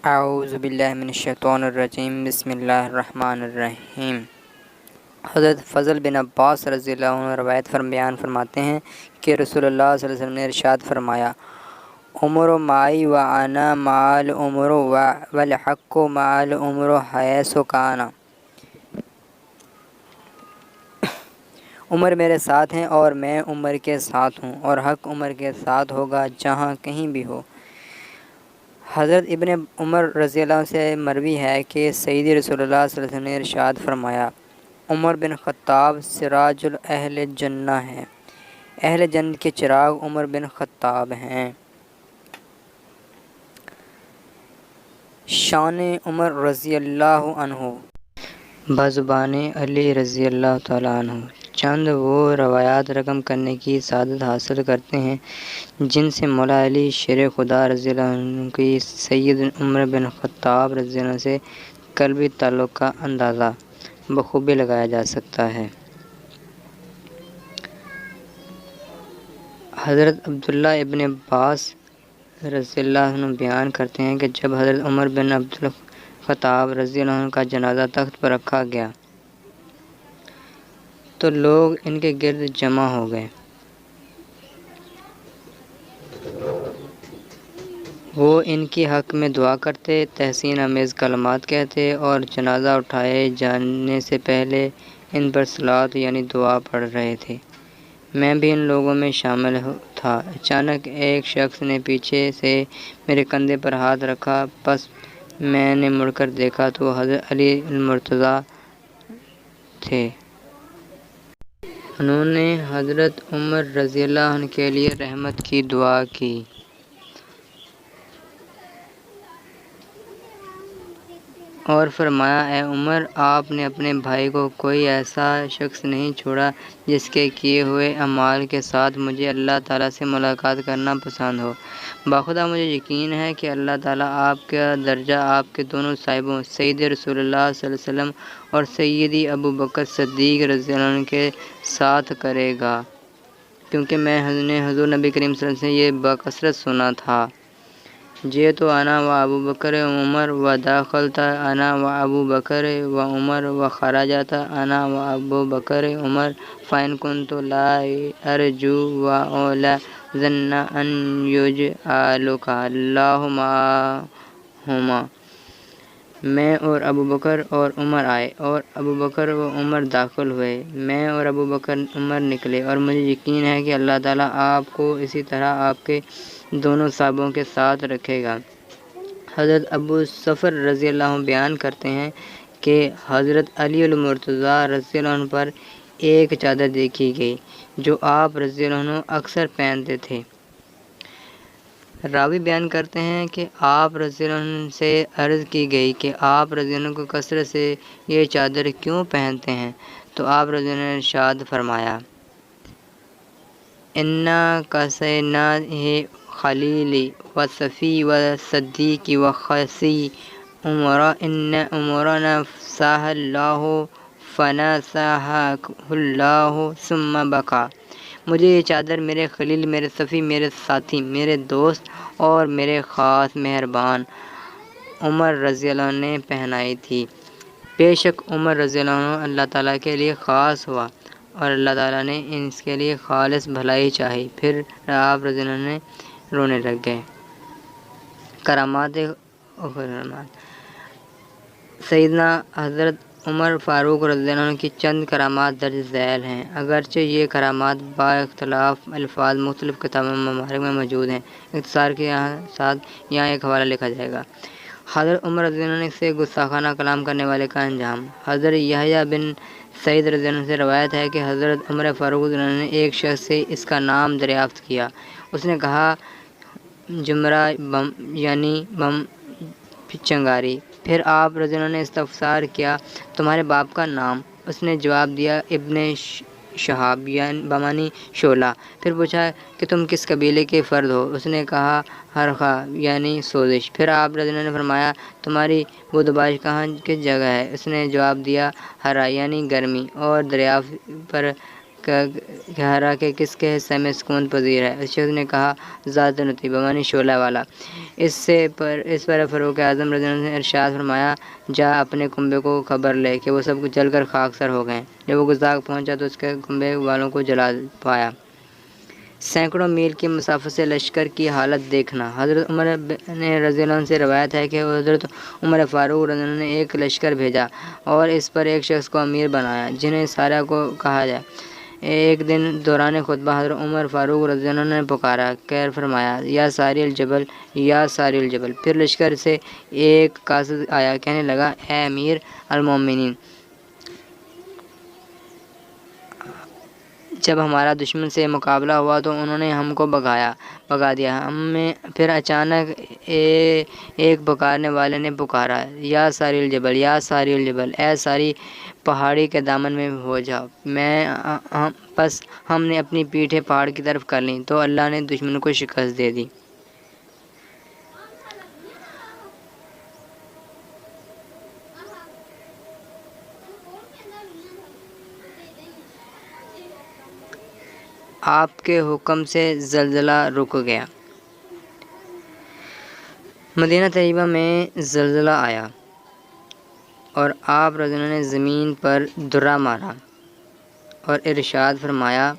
اعوذ باللہ من الشیطان الرجیم بسم اللہ الرحمن الرحیم۔ حضرت فضل بن عباس رضی اللہ عنہ روایت بیان فرماتے ہیں کہ رسول اللہ صلی اللہ علیہ وسلم نے ارشاد فرمایا، عمر معی و انا مع العمر والحق مع العمر حیث کان۔ عمر میرے ساتھ ہیں اور میں عمر کے ساتھ ہوں، اور حق عمر کے ساتھ ہوگا جہاں کہیں بھی ہو۔ حضرت ابن عمر رضی اللہ عنہ سے مروی ہے کہ سیدی رسول اللہ صلی اللہ علیہ وسلم نے ارشاد فرمایا، عمر بن خطاب سراج اہل جنہ ہے، اہل جنت کے چراغ عمر بن خطاب ہیں۔ شان عمر رضی اللہ عنہ بزبان علی رضی اللہ تعالیٰ عنہ چند وہ روایات رقم کرنے کی سعادت حاصل کرتے ہیں جن سے مولا علی شیر خدا رضی اللہ عنہ کی سید عمر بن خطاب رضی اللہ عنہ سے قلبی تعلق کا اندازہ بخوبی لگایا جا سکتا ہے۔ حضرت عبداللہ ابن عباس رضی اللہ عنہ بیان کرتے ہیں کہ جب حضرت عمر بن عبد الخطاب رضی اللہ عنہ کا جنازہ تخت پر رکھا گیا تو لوگ ان کے گرد جمع ہو گئے۔ وہ ان کی حق میں دعا کرتے، تحسین آمیز کلمات کہتے اور جنازہ اٹھائے جانے سے پہلے ان پر صلوات یعنی دعا پڑھ رہے تھے۔ میں بھی ان لوگوں میں شامل تھا۔ اچانک ایک شخص نے پیچھے سے میرے کندھے پر ہاتھ رکھا، پس میں نے مڑ کر دیکھا تو حضرت علی المرتضیٰ تھے۔ انہوں نے حضرت عمر رضی اللہ عنہ کے لیے رحمت کی دعا کی۔ اور فرمایا، اے عمر، آپ نے اپنے بھائی کو کوئی ایسا شخص نہیں چھوڑا جس کے کیے ہوئے اعمال کے ساتھ مجھے اللہ تعالیٰ سے ملاقات کرنا پسند ہو۔ بخدا مجھے یقین ہے کہ اللہ تعالیٰ آپ کا درجہ آپ کے دونوں صاحبوں سید رسول اللہ صلی اللہ علیہ وسلم اور سیدی ابو بکر صدیق رضی اللہ عنہ کے ساتھ کرے گا، کیونکہ میں نے حضور نبی کریم صلی اللہ علیہ وسلم سے یہ بکثرت سنا تھا، جئت انا و ابو بکر عمر و دخلت انا و ابو بکر و عمر و خرجت انا و ابو بکر عمر فإن كنت لا ارجو و لا ظن ان يجعلك الله معهما۔ میں اور ابو بکر اور عمر آئے اور ابو بکر و عمر داخل ہوئے، میں اور ابو بکر عمر نکلے، اور مجھے یقین ہے کہ اللہ تعالیٰ آپ کو اسی طرح آپ کے دونوں صحابوں کے ساتھ رکھے گا۔ حضرت ابو صفر رضی اللہ عنہ بیان کرتے ہیں کہ حضرت علی المرتضیٰ رضی اللہ عنہ پر ایک چادر دیکھی گئی جو آپ رضی اللہ عنہ اکثر پہنتے تھے۔ راوی بیان کرتے ہیں کہ آپ رضی اللہ عنہ سے عرض کی گئی کہ آپ رضی اللہ عنہ کو کثرت سے یہ چادر کیوں پہنتے ہیں؟ تو آپ رضی اللہ عنہ نے ارشاد فرمایا، اِنَّا کَسَيْنَاهِ خلیلی و صفی و صدیق و خسی عمر ان عمرنا نفسہ اللہ فنساہ اللہ ثم بکا۔ مجھے یہ چادر میرے خلیل، میرے صفی، میرے ساتھی، میرے دوست اور میرے خاص مہربان عمر رضی اللہ عنہ نے پہنائی تھی۔ بے شک عمر رضی اللہ عنہ اللہ تعالیٰ کے لیے خاص ہوا اور اللہ تعالیٰ نے اس کے لیے خالص بھلائی چاہی۔ پھر آپ رضی اللہ عنہ نے رونے لگ گئے۔ کرامات سیدنا حضرت عمر فاروق رضی اللہ عنہ کی چند کرامات درج ذیل ہیں، اگرچہ یہ کرامات با اختلاف الفاظ مختلف کتابوں میں ممالک میں موجود ہیں۔ اختصار کے ساتھ یہاں ایک حوالہ لکھا جائے گا۔ حضرت عمر رضی اللہ عنہ سے گستاخانہ کلام کرنے والے کا انجام۔ حضرت یحییٰ بن سعید رضی اللہ عنہ سے روایت ہے کہ حضرت عمر فاروق رضی اللہ عنہ نے ایک شخص سے اس کا نام دریافت کیا۔ اس نے کہا، جمرہ یعنی بم چنگاری۔ پھر آپ رضی اللہ عنہ نے استفسار کیا، تمہارے باپ کا نام؟ اس نے جواب دیا، ابن شہاب بمعنی شعلہ۔ پھر پوچھا کہ تم کس قبیلے کے فرد ہو؟ اس نے کہا، ہرخہ یعنی سوزش۔ پھر آپ رضی اللہ عنہ نے فرمایا، تمہاری بدباش کس جگہ ہے؟ اس نے جواب دیا، ہرا یعنی گرمی۔ اور دریافت پر گہرا کہ کس کے حصے میں سکون پذیر ہے۔ اس شخص نے کہا ذات نطی بمعنی شعلہ والا۔ اس پر فاروق اعظم رضی اللہ عنہ نے ارشاد فرمایا جا اپنے کنبے کو خبر لے کہ وہ سب جل کر خاکسار ہو گئے۔ جب وہ گزاگ پہنچا تو اس کے کنبے والوں کو جلا پایا۔ سینکڑوں میل کی مسافت سے لشکر کی حالت دیکھنا۔ حضرت عمر رضی اللہ عنہ سے روایت ہے کہ حضرت عمر فاروق رضی اللہ عنہ نے ایک لشکر بھیجا اور اس پر ایک شخص کو امیر بنایا جنہیں سارہ کو کہا جائے۔ ایک دن دوران خطبہ حضرت عمر فاروق رضی اللہ عنہ نے پکارا کہہ فرمایا یا ساری الجبل یا ساری الجبل۔ پھر لشکر سے ایک قاصد آیا، کہنے لگا اے امیر المومنین، جب ہمارا دشمن سے مقابلہ ہوا تو انہوں نے ہم کو بھگا دیا۔ ہمیں پھر اچانک ایک پکارنے والے نے پکارا یا ساری الجبل یا ساری الجبل، اے ساری پہاڑی کے دامن میں ہو جاؤ۔ پس ہم نے اپنی پیٹھیں پہاڑ کی طرف کر لیں تو اللہ نے دشمن کو شکست دے دی۔ آپ کے حکم سے زلزلہ رک گیا۔ مدینہ طیبہ میں زلزلہ آیا اور آپ رضی اللہ عنہ نے زمین پر درہ مارا اور ارشاد فرمایا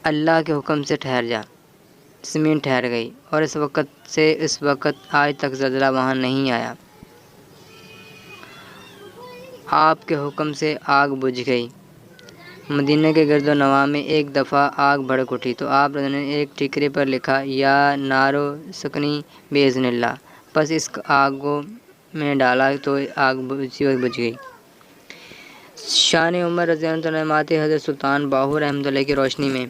اللہ کے حکم سے ٹھہر جا۔ زمین ٹھہر گئی اور اس وقت آج تک زلزلہ وہاں نہیں آیا۔ آپ کے حکم سے آگ بجھ گئی۔ مدینہ کے گرد و نواح میں ایک دفعہ آگ بھڑک اٹھی تو آپ نے ایک ٹھیکرے پر لکھا یا نارو سکنی باذن اللہ، پس اس آگ کو میں ڈالا تو آگ اسی وقت بجھ گئی۔ شان عمر رضی اللہ عنہ تعلیمات حضرت سلطان باہو رحمۃ اللہ کی روشنی میں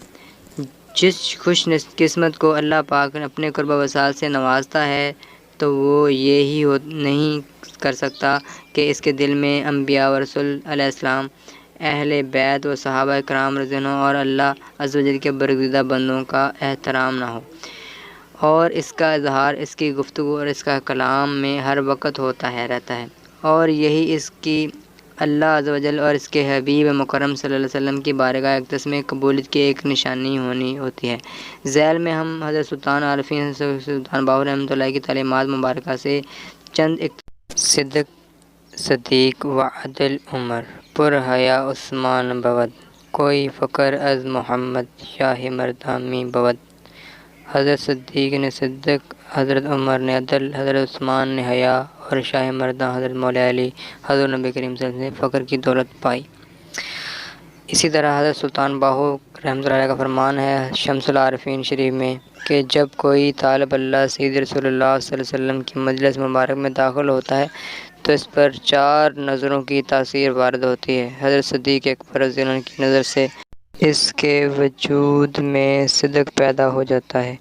جس خوش قسمت کو اللہ پاک اپنے قرب وصال سے نوازتا ہے تو وہ یہی نہیں کر سکتا کہ اس کے دل میں انبیاء و رسول علیہ السلام، اہل بیت و صحابہ کرام رضی اللہ عنہ اور اللہ عز و جل کے برگزیدہ بندوں کا احترام نہ ہو، اور اس کا اظہار اس کی گفتگو اور اس کا کلام میں ہر وقت ہوتا رہتا ہے، اور یہی اس کی اللہ عز و جل اور اس کے حبیب مکرم صلی اللہ علیہ وسلم کی بارگاہ اقدس میں قبولیت کی ایک نشانی ہوتی ہے۔ ذیل میں ہم حضرت سلطان عارفین سلطان باہو رحمۃ اللہ کی تعلیمات مبارکہ سے چند صدق صدیق و عدل عمر، پر حیا عثمان بود، کوئی فقر از محمد شاہ مردامی بود۔ حضرت صدیق نے صدق، حضرت عمر نے عدل، حضرت عثمان نے حیا اور شاہ مرداں حضرت مولا علی حضور نبی کریم صلی اللہ علیہ وسلم نے فقر کی دولت پائی۔ اسی طرح حضرت سلطان باہو رحمۃ اللہ علیہ کا فرمان ہے شمس العارفین شریف میں کہ جب کوئی طالب اللہ سید رسول اللہ صلی اللہ علیہ وسلم کی مجلس مبارک میں داخل ہوتا ہے تو اس پر 4 نظروں کی تاثیر وارد ہوتی ہے۔ حضرت صدیق اکبر رضی اللہ عنہ کی نظر سے اس کے وجود میں صدق پیدا ہو جاتا ہے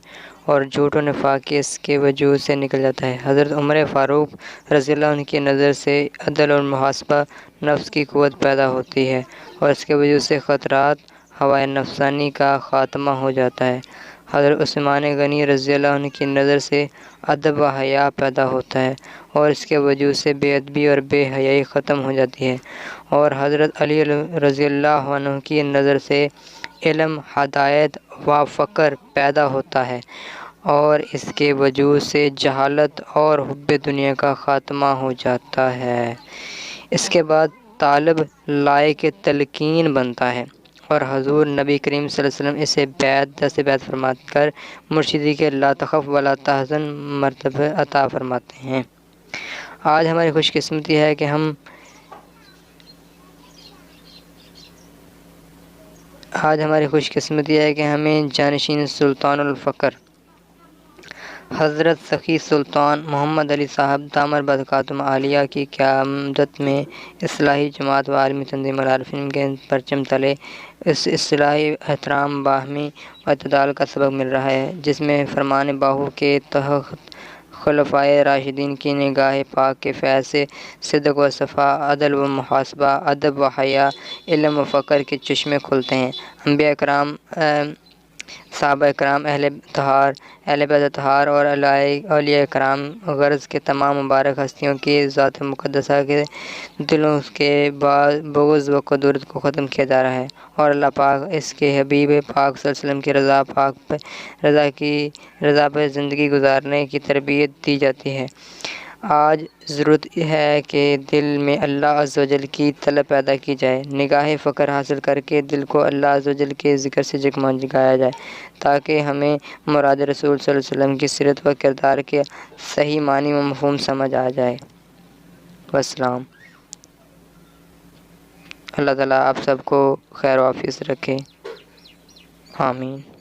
اور جھوٹ و نفاق اس کے وجود سے نکل جاتا ہے۔ حضرت عمر فاروق رضی اللہ عنہ کی نظر سے عدل اور محاسبہ نفس کی قوت پیدا ہوتی ہے اور اس کے وجود سے خطرات ہوائے نفسانی کا خاتمہ ہو جاتا ہے۔ حضرت عثمان غنی رضی اللہ عنہ کی نظر سے ادب و حیا پیدا ہوتا ہے اور اس کے وجود سے بے ادبی اور بے حیائی ختم ہو جاتی ہے، اور حضرت علی رضی اللہ عنہ کی نظر سے علم، ہدایت و فقر پیدا ہوتا ہے اور اس کے وجود سے جہالت اور حب دنیا کا خاتمہ ہو جاتا ہے۔ اس کے بعد طالب لائق تلقین بنتا ہے اور حضور نبی کریم صلی اللہ علیہ وسلم اسے دست بیعت فرما کر مرشدی کے لا تخف ولا تحزن مرتبہ عطا فرماتے ہیں۔ آج ہماری خوش قسمتی ہے کہ ہمیں جانشین سلطان الفقر حضرت سخی سلطان محمد علی صاحب دامت برکاتہم عالیہ کی قیادت میں اصلاحی جماعت و عالمی تنظیم العارفین کے پرچم تلے اس اصلاحی احترام، باہمی اعتدال کا سبق مل رہا ہے، جس میں فرمان باہو کے تحت خلفائے راشدین کی نگاہ پاک کے فیض سے صدق و صفا، عدل و محاسبہ، ادب و حیا، علم و فقر کے چشمے کھلتے ہیں۔ انبیاء کرام صحابہ کرام، اہل بیت اطہار اور اولیاء کرام غرض کے تمام مبارک ہستیوں کی ذات مقدسہ کے دلوں کے بغض و کدورت کو ختم کیا جا رہا ہے، اور اللہ پاک اس کے حبیب پاک صلی اللہ علیہ وسلم کی رضا پہ زندگی گزارنے کی تربیت دی جاتی ہے۔ آج ضرورت ہے کہ دل میں اللہ عز و جل کی طلب پیدا کی جائے، نگاہ فقر حاصل کر کے دل کو اللہ عز و جل کے ذکر سے جگمگایا جائے، تاکہ ہمیں مراد رسول صلی اللہ علیہ وسلم کی سیرت و کردار کے صحیح معنی و مفہوم سمجھ آ جائے۔ والسلام۔ اللہ تعالیٰ آپ سب کو خیر و عافیت سے رکھے، آمین۔